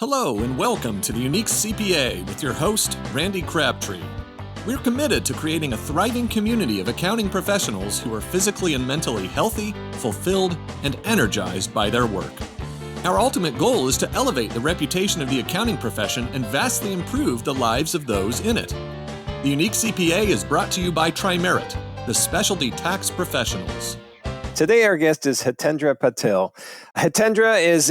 Hello and welcome to the Unique CPA with your host, Randy Crabtree. We're committed to creating a thriving community of accounting professionals who are physically and mentally healthy, fulfilled, and energized by their work. Our ultimate goal is to elevate the reputation of the accounting profession and vastly improve the lives of those in it. The Unique CPA is brought to you by Trimerit, the specialty tax professionals. Today, our guest is Hitendra Patil. Hitendra is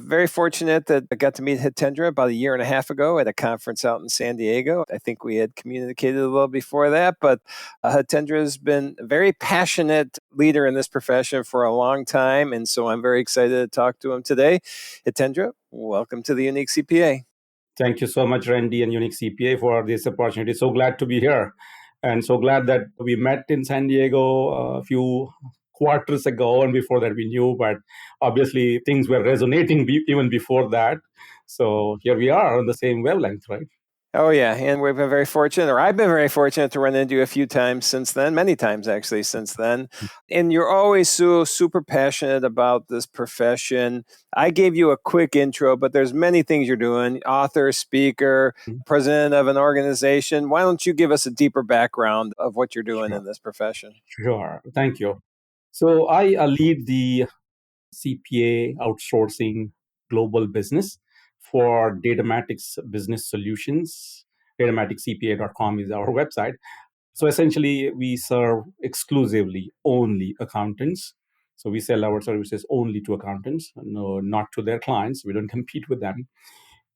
very fortunate that I got to meet Hitendra about a year and a half ago at a conference out in San Diego. I think we had communicated a little before that, but Hitendra has been a very passionate leader in this profession for a long time, and so I'm very excited to talk to him today. Hitendra, welcome to the Unique CPA. Thank you so much, Randy and Unique CPA, for this opportunity. So glad to be here, and so glad that we met in San Diego a few quarters ago, and before that we knew, but obviously things were resonating even before that. So here we are on the same wavelength, right? Oh, yeah. And we've been very fortunate, or I've been very fortunate to run into you a few times since then, many times actually since then. And you're always so super passionate about this profession. I gave you a quick intro, but there's many things you're doing: author, speaker, president of an organization. Why don't you give us a deeper background of what you're doing in this profession? Sure. Thank you. So I lead the CPA outsourcing global business for Datamatics Business Solutions. Datamaticscpa.com is our website. So essentially, we serve exclusively only accountants. So we sell our services only to accountants, no, not to their clients. We don't compete with them.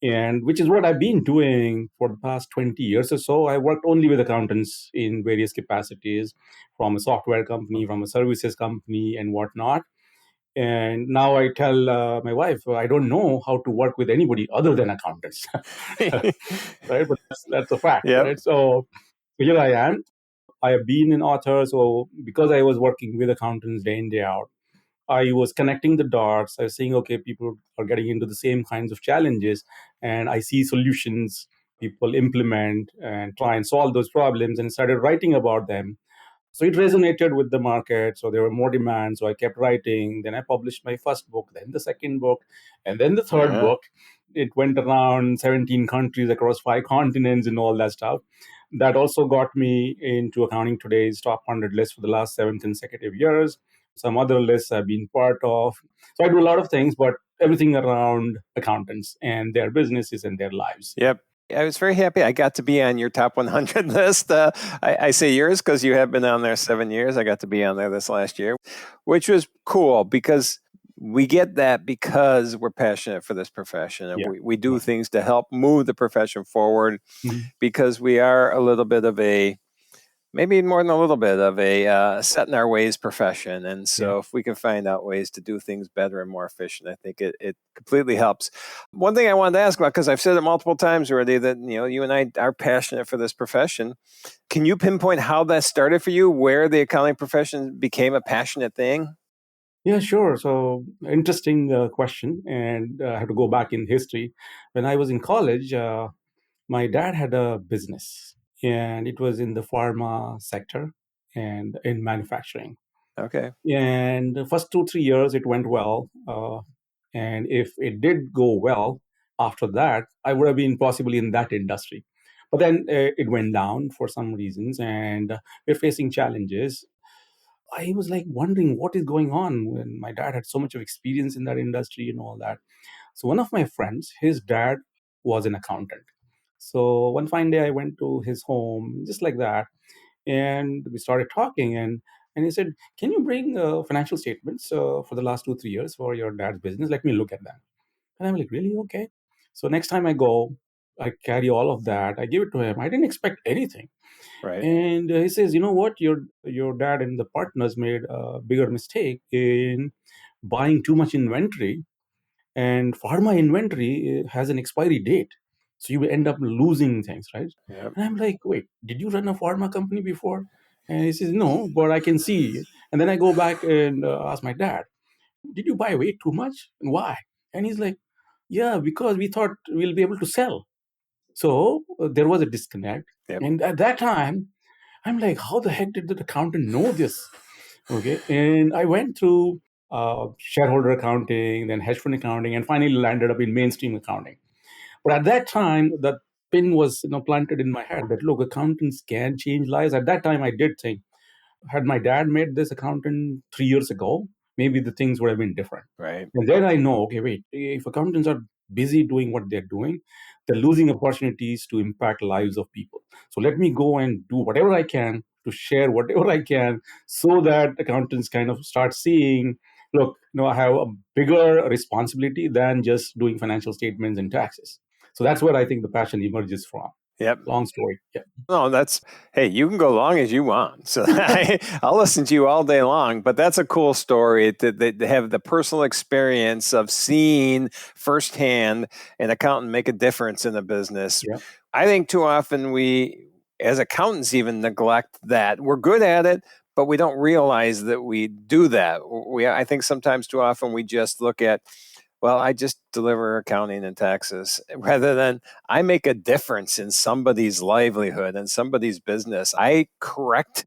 And which is what I've been doing for the past 20 years or so. I worked only with accountants in various capacities, from a software company, from a services company, and whatnot. And now I tell my wife, I don't know how to work with anybody other than accountants. Right? But that's a fact. Yep. Right? So here I am. I have been an author. So because I was working with accountants day in, day out, I was connecting the dots. I was saying, okay, people are getting into the same kinds of challenges, and I see solutions people implement and try and solve those problems, and started writing about them. So it resonated with the market. So there were more demands. So I kept writing. Then I published my first book, then the second book, and then the third book. It went around 17 countries across 5 continents and all that stuff. That also got me into Accounting Today's top 100 list for the last 7 consecutive years. Some other lists I've been part of. So I do a lot of things, but everything around accountants and their businesses and their lives. Yep. I was very happy I got to be on your top 100 list. I say yours because you have been on there 7 years. I got to be on there this last year, which was cool because we get that because we're passionate for this profession. And we do things to help move the profession forward because we are a little bit of maybe more than a little bit of a set in our ways profession. And so if we can find out ways to do things better and more efficient, I think it completely helps. One thing I wanted to ask about, because I've said it multiple times already, that you and I are passionate for this profession. Can you pinpoint how that started for you, where the accounting profession became a passionate thing? Yeah, sure. So interesting question. And I have to go back in history. When I was in college, my dad had a business, and it was in the pharma sector and in manufacturing. Okay. And the first 2-3 years, it went well. And if it did go well after that, I would have been possibly in that industry. But then it went down for some reasons, and we're facing challenges. I was like wondering what is going on when my dad had so much of experience in that industry and all that. So one of my friends, his dad was an accountant. So one fine day I went to his home, just like that, and we started talking. And he said, "Can you bring financial statements for the last 2-3 years for your dad's business? Let me look at them." And I'm like, "Really? Okay." So next time I go, I carry all of that. I give it to him. I didn't expect anything. Right. And he says, "You know what? Your dad and the partners made a bigger mistake in buying too much inventory, and pharma inventory has an expiry date. So you will end up losing things, right?" Yep. And I'm like, "Wait, did you run a pharma company before?" And he says, "No, but I can see." And then I go back and ask my dad, "Did you buy way too much? And why?" And he's like, "Yeah, because we thought we'll be able to sell." So there was a disconnect. Yep. And at that time, I'm like, how the heck did the accountant know this? Okay. And I went through shareholder accounting, then hedge fund accounting, and finally landed up in mainstream accounting. But at that time, that pin was planted in my head that look, accountants can change lives. At that time, I did think, had my dad made this accountant 3 years ago, maybe the things would have been different. Right. And then I know, okay, wait, if accountants are busy doing what they're doing, they're losing opportunities to impact lives of people. So let me go and do whatever I can to share whatever I can so that accountants kind of start seeing, look, I have a bigger responsibility than just doing financial statements and taxes. So that's where I think the passion emerges from. Yep. Long story. Yeah. No, hey, you can go long as you want. So I'll listen to you all day long, but that's a cool story to have the personal experience of seeing firsthand an accountant make a difference in a business. Yeah. I think too often we, as accountants, even neglect that. We're good at it, but we don't realize that we do that. I think sometimes too often we just look at, well, I just deliver accounting and taxes, rather than I make a difference in somebody's livelihood and somebody's business. I correct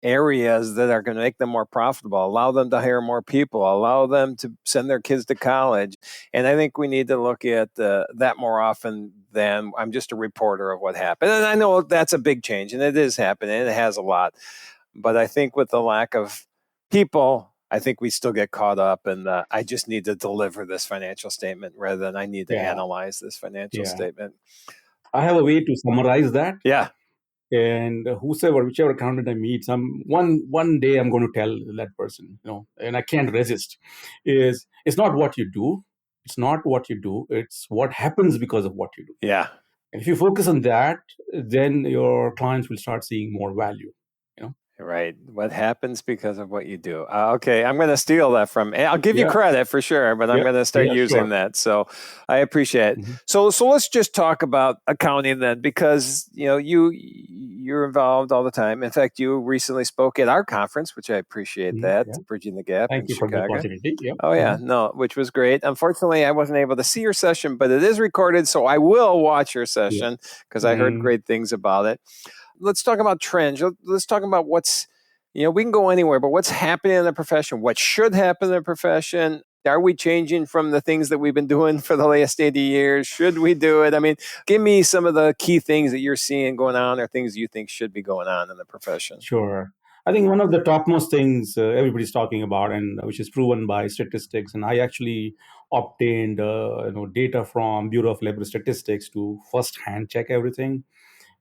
areas that are going to make them more profitable, allow them to hire more people, allow them to send their kids to college. And I think we need to look at that more often than I'm just a reporter of what happened. And I know that's a big change, and it is happening, and it has a lot. But I think with the lack of people, I think we still get caught up in I just need to deliver this financial statement rather than I need to analyze this financial statement. I have a way to summarize that. Yeah. And whichever accountant I meet, one day I'm going to tell that person, and I can't resist, it's not what you do. It's not what you do. It's what happens because of what you do. Yeah. And if you focus on that, then your clients will start seeing more value. Right. What happens because of what you do. Okay. I'm going to steal that I'll give you credit for sure, but I'm going to start using that. So I appreciate it. Mm-hmm. So let's just talk about accounting then, because, you're involved all the time. In fact, you recently spoke at our conference, which I appreciate that, Bridging the Gap in Chicago. For the opportunity. Yeah. Oh, yeah. Mm-hmm. No, which was great. Unfortunately, I wasn't able to see your session, but it is recorded. So I will watch your session because I heard great things about it. Let's talk about trends. Let's talk about what's, we can go anywhere, but what's happening in the profession? What should happen in the profession? Are we changing from the things that we've been doing for the last 80 years? Should we do it? I mean, give me some of the key things that you're seeing going on or things you think should be going on in the profession. Sure. I think one of the topmost things everybody's talking about, and which is proven by statistics, and I actually obtained data from Bureau of Labor Statistics to first-hand check everything,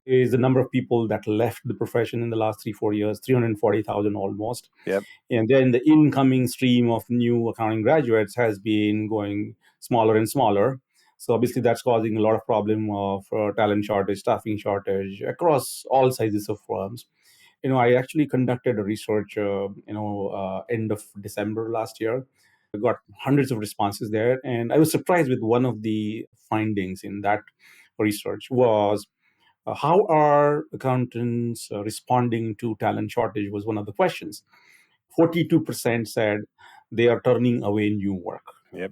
is the number of people that left the profession in the last 3-4 years, 340,000 almost. Yep. And then the incoming stream of new accounting graduates has been going smaller and smaller. So obviously that's causing a lot of problem of talent shortage, staffing shortage across all sizes of firms. I actually conducted a research, end of December last year. I got hundreds of responses there. And I was surprised with one of the findings in that research was, how are accountants responding to talent shortage was one of the questions. 42% said they are turning away new work. Yep.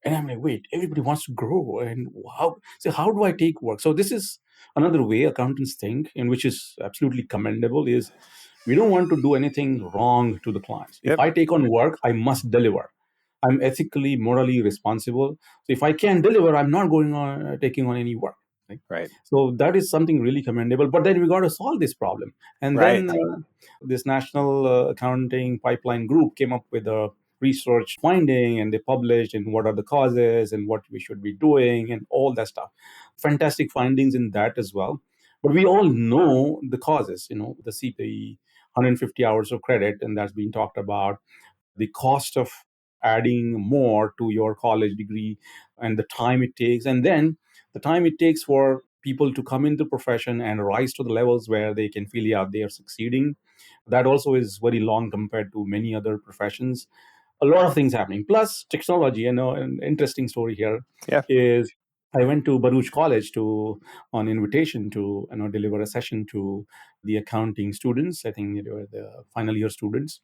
And I'm like, wait, everybody wants to grow. And how do I take work? So this is another way accountants think, and which is absolutely commendable, is we don't want to do anything wrong to the clients. If I take on work, I must deliver. I'm ethically, morally responsible. So if I can't deliver, I'm not going on taking on any work. Right. So that is something really commendable. But then we got to solve this problem. And then this National Accounting Pipeline Group came up with a research finding, and they published and what are the causes and what we should be doing and all that stuff. Fantastic findings in that as well. But we all know the causes, the CPA, 150 hours of credit, and that's been talked about. The cost of adding more to your college degree and the time it takes, and then the time it takes for people to come into the profession and rise to the levels where they can feel, they are succeeding. That also is very long compared to many other professions. A lot of things happening. Plus technology, an interesting story here is I went to Baruch College on invitation to deliver a session to the accounting students. I think they were the final year students.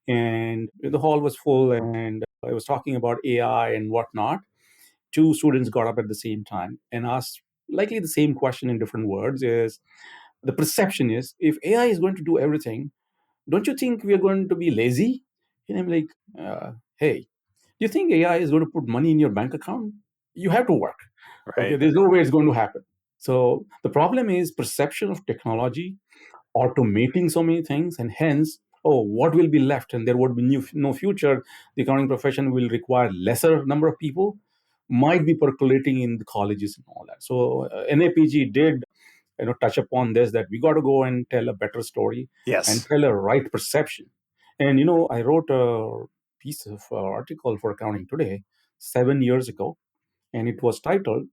And the hall was full, and I was talking about AI and whatnot. 2 students got up at the same time and asked likely the same question in different words. Is the perception is, if AI is going to do everything, don't you think we are going to be lazy? And I'm like, hey, do you think AI is going to put money in your bank account? You have to work. Okay, Right. there's no way it's going to happen. So the problem is perception of technology automating so many things, and hence, oh, what will be left? And there would be no future. The accounting profession will require lesser number of people, might be percolating in the colleges and all that. So NAPG did touch upon this, that we got to go and tell a better story and Yes. tell a right perception. And I wrote a piece of article for Accounting Today 7 years ago, and it was titled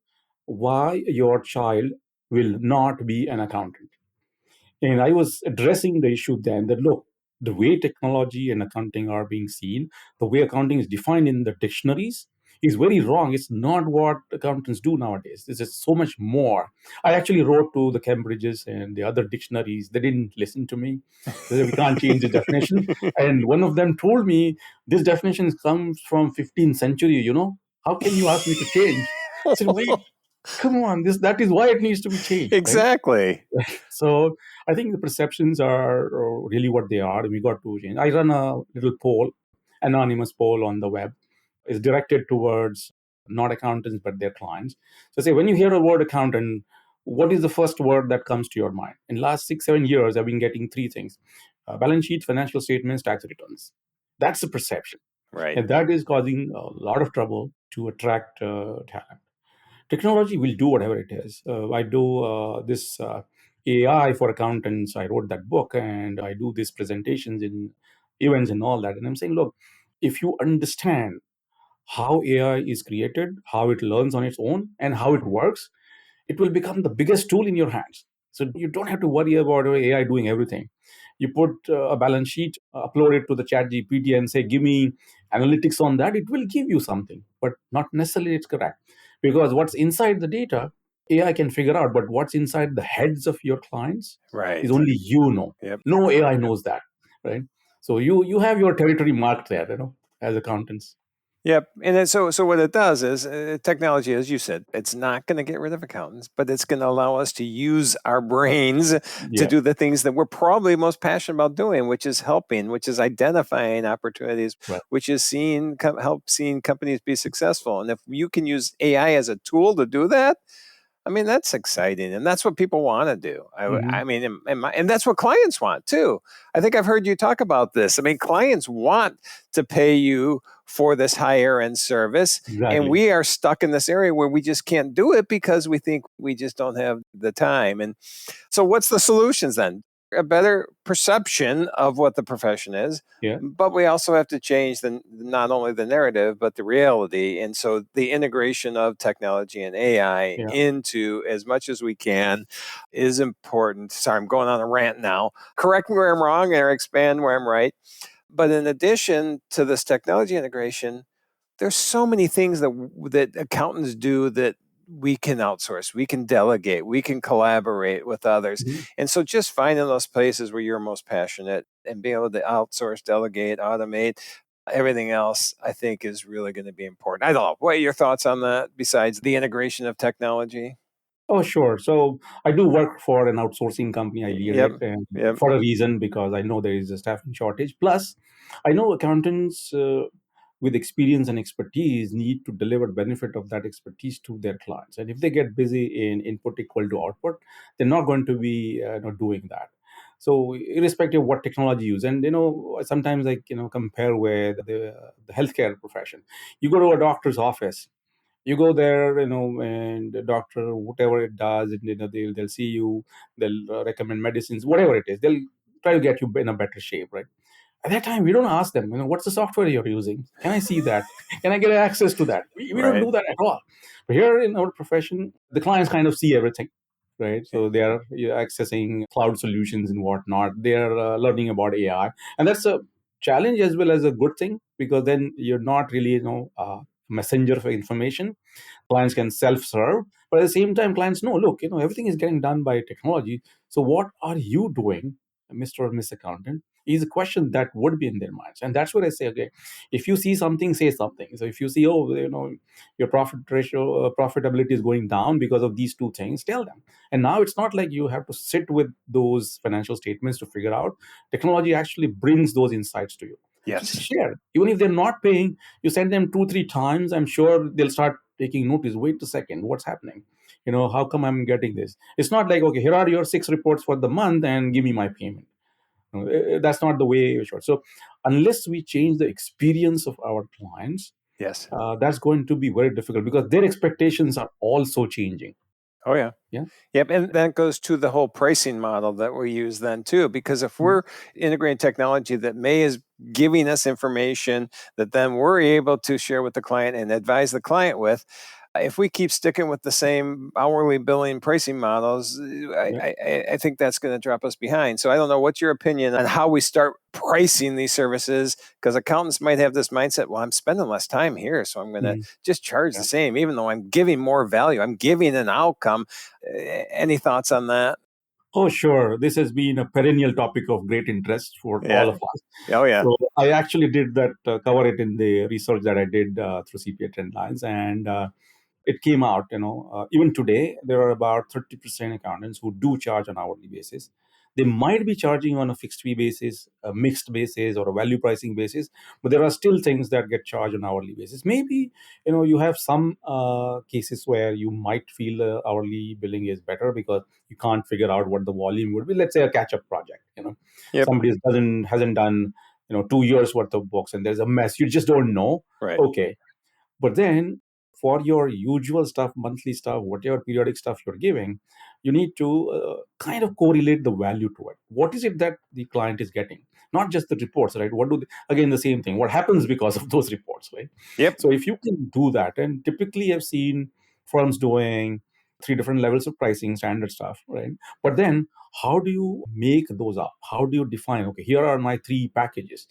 "Why Your Child Will Not Be an Accountant." And I was addressing the issue then that, look, the way technology and accounting are being seen, the way accounting is defined in the dictionaries is very wrong. It's not what accountants do nowadays. This is so much more. I actually wrote to the Cambridges and the other dictionaries. They didn't listen to me. They said, we can't change the definition. And one of them told me, this definition comes from 15th century. How can you ask me to change? I said, wait, come on, that is why it needs to be changed, right? Exactly. So I think the perceptions are really what they are. We got to change. I run a little poll, anonymous poll on the web. It's directed towards not accountants, but their clients. So say, when you hear the word accountant, what is the first word that comes to your mind? In last 6-7 years, I've been getting three things: balance sheet, financial statements, tax returns. That's the perception. Right. And that is causing a lot of trouble to attract talent. Technology will do whatever it is. I do this AI for accountants. I wrote that book, and I do these presentations in events and all that. And I'm saying, look, if you understand how AI is created, how it learns on its own, and how it works, it will become the biggest tool in your hands. So you don't have to worry about AI doing everything. You put a balance sheet, upload it to the chat GPT and say, give me analytics on that. It will give you something, but not necessarily it's correct. Because what's inside the data, AI can figure out, but what's inside the heads of your clients Right. is only you know. Yep. No AI knows that, right? So you have your territory marked there, as accountants. Yep. And then, so what it does is technology, as you said, it's not going to get rid of accountants, but it's going to allow us to use our brains to Yeah. do the things that we're probably most passionate about doing, which is helping, which is identifying opportunities, Right. which is help seeing companies be successful. And if you can use AI as a tool to do that, I mean, that's exciting, and that's what people want to do. I mean, and that's what clients want too. I think I've heard you talk about this. I mean, clients want to pay you for this higher end service, Exactly. and we are stuck in this area where we just can't do it because we think we just don't have the time. And so, what's the solutions then? A better perception of what the profession is, Yeah. but we also have to change not only the narrative but the reality. And so the integration of technology and AI into as much as we can is important. Sorry, I'm going on a rant now. Correct me where I'm wrong or expand where I'm right. But in addition to this technology integration, there's so many things that accountants do that we can outsource, we can delegate, we can collaborate with others. And so just finding those places where you're most passionate and being able to outsource, delegate, automate, everything else, I think is really going to be important. I don't know. What are your thoughts on that besides the integration of technology? Oh, sure. So I do work for an outsourcing company. I lead it, and for a reason, because I know there is a staffing shortage. Plus, I know accountants with experience and expertise need to deliver benefit of that expertise to their clients. And if they get busy in input equal to output, they're not going to be not doing that. So irrespective of what technology you use, and sometimes compare with the healthcare profession. You go to a doctor's office, you go there, and the doctor, whatever it does, and, they'll see you, they'll recommend medicines, whatever it is, they'll try to get you in a better shape, right? At that time, we don't ask them, what's the software you're using? Can I see that? Can I get access to that? We don't do that at all. But here in our profession, the clients kind of see everything, right? So they are accessing cloud solutions and whatnot. They are learning about AI, and that's a challenge as well as a good thing, because then you're not really, messenger for information. Clients can self-serve, but at the same time, clients know, look, everything is getting done by technology. So what are you doing, Mr. or Miss Accountant? Is a question that would be in their minds. And that's what I say, okay, if you see something, say something. So if you see, your profit ratio, profitability is going down because of these two things, tell them. And now it's not like you have to sit with those financial statements to figure out. Technology actually brings those insights to you. Yes. Just share. Even if they're not paying, you send them 2-3 times, I'm sure they'll start taking notice. Wait a second, what's happening? How come I'm getting this? It's not like, okay, here are your 6 reports for the month and give me my payment. That's not the way we should. So unless we change the experience of our clients, Yes. that's going to be very difficult because their expectations are also changing. Oh, yeah. Yeah. Yep. And that goes to the whole pricing model that we use then too, because if we're integrating technology that is giving us information that then we're able to share with the client and advise the client with, if we keep sticking with the same hourly billing pricing models, I think that's going to drop us behind. So I don't know, what's your opinion on how we start pricing these services? Because accountants might have this mindset, well, I'm spending less time here, so I'm going to just charge the same, even though I'm giving more value. I'm giving an outcome. Any thoughts on that? Oh, sure. This has been a perennial topic of great interest for all of us. Oh, yeah. So I actually did that, cover it in the research that I did through CPA Trend Lines. And it came out, even today, there are about 30% accountants who do charge on hourly basis. They might be charging on a fixed fee basis, a mixed basis, or a value pricing basis, but there are still things that get charged on hourly basis. Maybe, you have some cases where you might feel hourly billing is better because you can't figure out what the volume would be. Let's say a catch-up project, somebody hasn't done, 2 years worth of books and there's a mess. You just don't know. Right. Okay. But then for your usual stuff, monthly stuff, whatever periodic stuff you're giving, you need to kind of correlate the value to it. What is it that the client is getting? Not just the reports, right? Again, the same thing. What happens because of those reports, right? Yep. So if you can do that, and typically I've seen firms doing 3 different levels of pricing, standard stuff, right? But then how do you make those up? How do you define, okay, here are my 3 packages,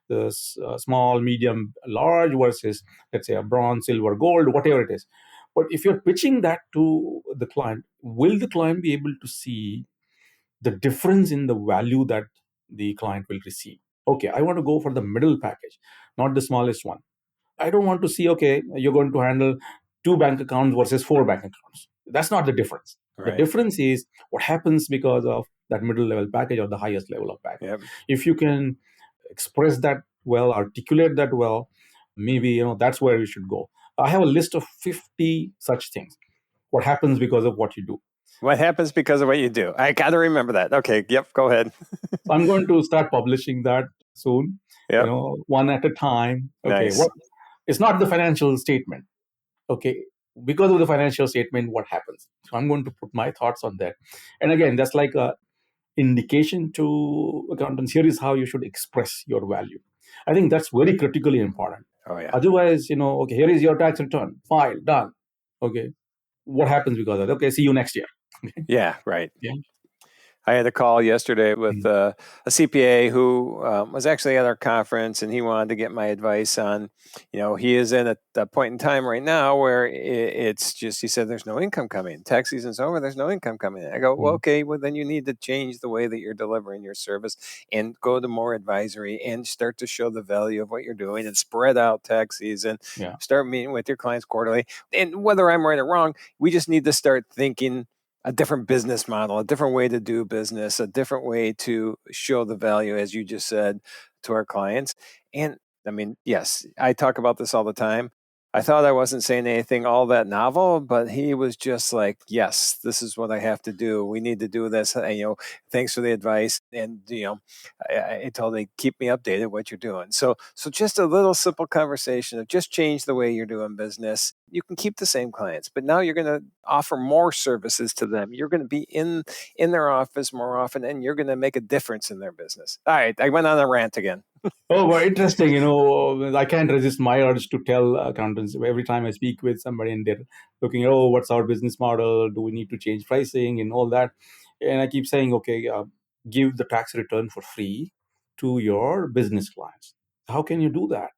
the small, medium, large versus, let's say, a bronze, silver, gold, whatever it is. But if you're pitching that to the client, will the client be able to see the difference in the value that the client will receive? Okay, I want to go for the middle package, not the smallest one. I don't want to see, okay, you're going to handle 2 bank accounts versus 4 bank accounts. That's not the difference. Right. The difference is what happens because of that middle level package or the highest level of package. Yep. If you can express that well, articulate that well, maybe that's where you should go. I have a list of 50 such things. What happens because of what you do? What happens because of what you do? I got to remember that. Okay. Yep. Go ahead. So I'm going to start publishing that soon. Yep. One at a time. Okay. Nice. It's not the financial statement. Okay. Because of the financial statement, what happens? So I'm going to put my thoughts on that. And again, that's like a indication to accountants. Here is how you should express your value. I think that's very critically important. Oh, yeah. Otherwise, okay, here is your tax return, file, done. Okay. What happens because of that? Okay, see you next year. Yeah, right. Yeah. I had a call yesterday with a CPA who was actually at our conference, and he wanted to get my advice on, he is in a point in time right now where it's just, he said, there's no income coming. Tax season's over, there's no income coming. I go, well, okay, well, then you need to change the way that you're delivering your service and go to more advisory and start to show the value of what you're doing and spread out tax season. Yeah. Start meeting with your clients quarterly. And whether I'm right or wrong, we just need to start thinking a different business model, a different way to do business, a different way to show the value, as you just said, to our clients. And I mean, yes, I talk about this all the time. I thought I wasn't saying anything all that novel, but he was just like, yes, this is what I have to do. We need to do this. And, thanks for the advice. And, I told him, keep me updated what you're doing. So just a little simple conversation of just change the way you're doing business. You can keep the same clients, but now you're going to offer more services to them. You're going to be in their office more often, and you're going to make a difference in their business. All right. I went on a rant again. Oh, well, interesting. I can't resist my urge to tell accountants every time I speak with somebody and they're looking at, what's our business model? Do we need to change pricing and all that? And I keep saying, okay, give the tax return for free to your business clients. How can you do that?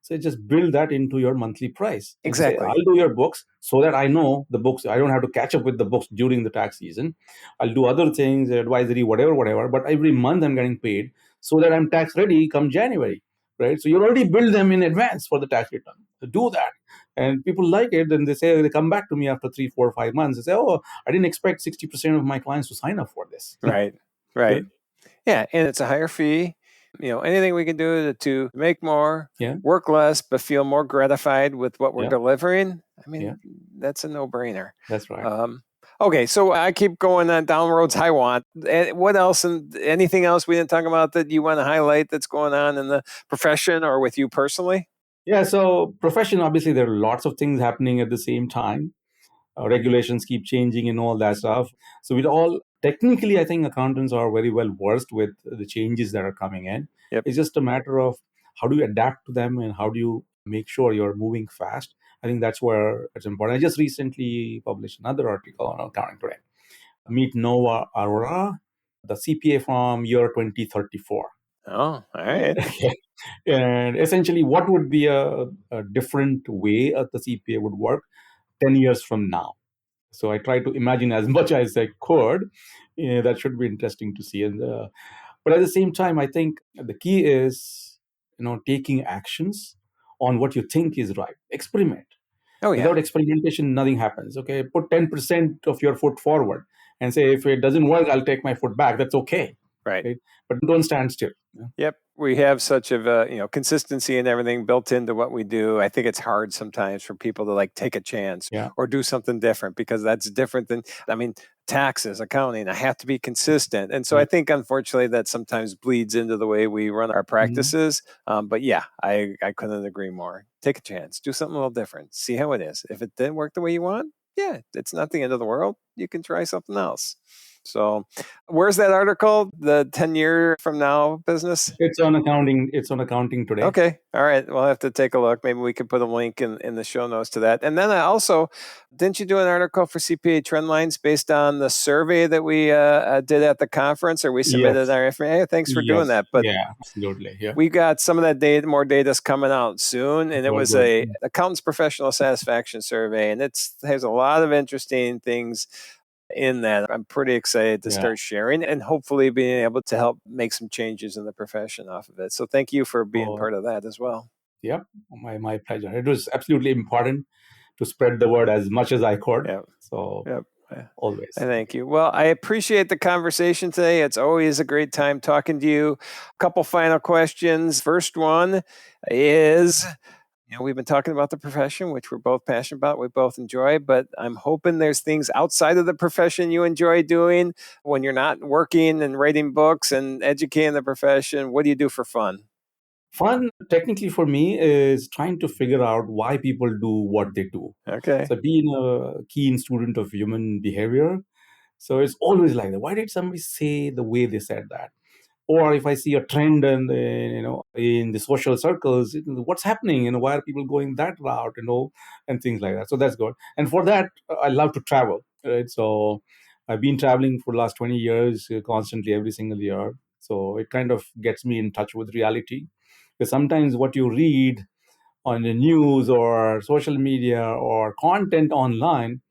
So just build that into your monthly price. And Exactly. say, I'll do your books so that I know the books. I don't have to catch up with the books during the tax season. I'll do other things, advisory, whatever. But every month I'm getting paid so that I'm tax ready come January, right? So you already build them in advance for the tax return. So do that. And people like it. And they come back to me after 3, 4, 5 months and say, I didn't expect 60% of my clients to sign up for this. Right. Yeah. And it's a higher fee. Anything we can do to make more, Yeah. work less, but feel more gratified with what we're Yeah. delivering. I mean, Yeah. that's a no-brainer. That's right. Okay, so I keep going on down roads I want. What else and anything else we didn't talk about that you want to highlight that's going on in the profession or with you personally? Yeah. So profession, obviously, there are lots of things happening at the same time. Regulations keep changing and all that stuff. So it all technically, I think accountants are very well versed with the changes that are coming in. Yep. It's just a matter of how do you adapt to them and how do you make sure you're moving fast. I think that's where it's important. I just recently published another article on accounting today. Meet Nova Aurora, the CPA from year 2034. Oh, all right. And essentially, what would be a different way the CPA would work 10 years from now? So I try to imagine as much as I could. That should be interesting to see. But at the same time, I think the key is, taking actions on what you think is right. Experiment. Oh, yeah. Without experimentation, nothing happens. Okay, put 10% of your foot forward and say, if it doesn't work, I'll take my foot back. That's okay. Right. But don't stand still. Yep. We have such a consistency and everything built into what we do. I think it's hard sometimes for people to take a chance or do something different because that's different than, taxes, accounting. I have to be consistent. And so I think, unfortunately, that sometimes bleeds into the way we run our practices. But yeah, I couldn't agree more. Take a chance. Do something a little different. See how it is. If it didn't work the way you want, yeah, it's not the end of the world. You can try something else. So where's that article, the 10-year from now business? It's on accounting. It's on accounting today. Okay. All right. We'll have to take a look. Maybe we could put a link in the show notes to that. And then I also, didn't you do an article for CPA Trendlines based on the survey that we did at the conference, or we submitted our information? Hey, thanks for doing that. But yeah, absolutely. Yeah. We got some of that data, more data's coming out soon. And it was a accountant's professional satisfaction survey. And has a lot of interesting things in that. I'm pretty excited to start sharing and hopefully being able to help make some changes in the profession off of it. So thank you for being part of that as well. Yep. My pleasure. It was absolutely important to spread the word as much as I could. Yep. So always. Thank you. Well, I appreciate the conversation today. It's always a great time talking to you. A couple final questions. First one is, we've been talking about the profession, which we're both passionate about, we both enjoy, but I'm hoping there's things outside of the profession you enjoy doing when you're not working and writing books and educating the profession. What do you do for fun? Fun, technically for me, is trying to figure out why people do what they do. Okay. So being a keen student of human behavior, so it's always like that. Why did somebody say the way they said that? Or if I see a trend in the social circles, what's happening? Why are people going that route? And things like that. So that's good. And for that, I love to travel. Right? So I've been traveling for the last 20 years, constantly every single year. So it kind of gets me in touch with reality. Because sometimes what you read on the news or social media or content online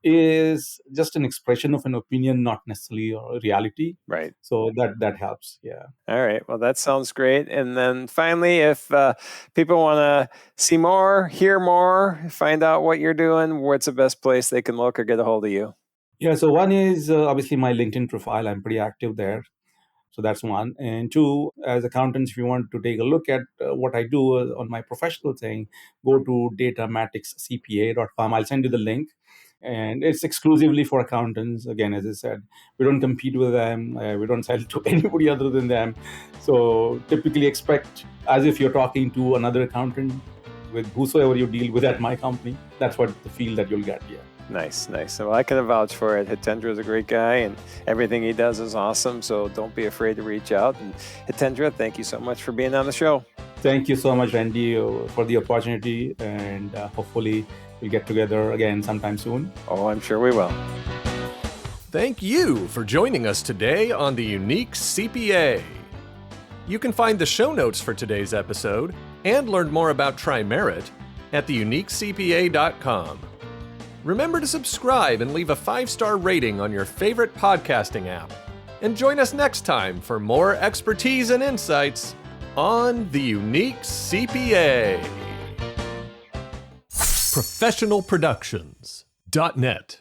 is just an expression of an opinion, not necessarily a reality. Right. So that helps. Yeah. All right. Well, that sounds great. And then finally, if people want to see more, hear more, find out what you're doing, what's the best place they can look or get a hold of you? Yeah. So one is obviously my LinkedIn profile. I'm pretty active there. So that's one. And two, as accountants, if you want to take a look at what I do on my professional thing, go to datamaticscpa.com. I'll send you the link. And it's exclusively for accountants. Again, as I said, we don't compete with them. We don't sell to anybody other than them. So typically expect as if you're talking to another accountant with whosoever you deal with at my company. That's what the feel that you'll get here. Nice. So I can vouch for it. Hitendra is a great guy and everything he does is awesome. So don't be afraid to reach out. And Hitendra, thank you so much for being on the show. Thank you so much, Randy, for the opportunity. And hopefully we'll get together again sometime soon. Oh, I'm sure we will. Thank you for joining us today on the Unique CPA. You can find the show notes for today's episode and learn more about TriMerit at theuniquecpa.com. Remember to subscribe and leave a 5-star rating on your favorite podcasting app. And join us next time for more expertise and insights on the Unique CPA. Professionalproductions.net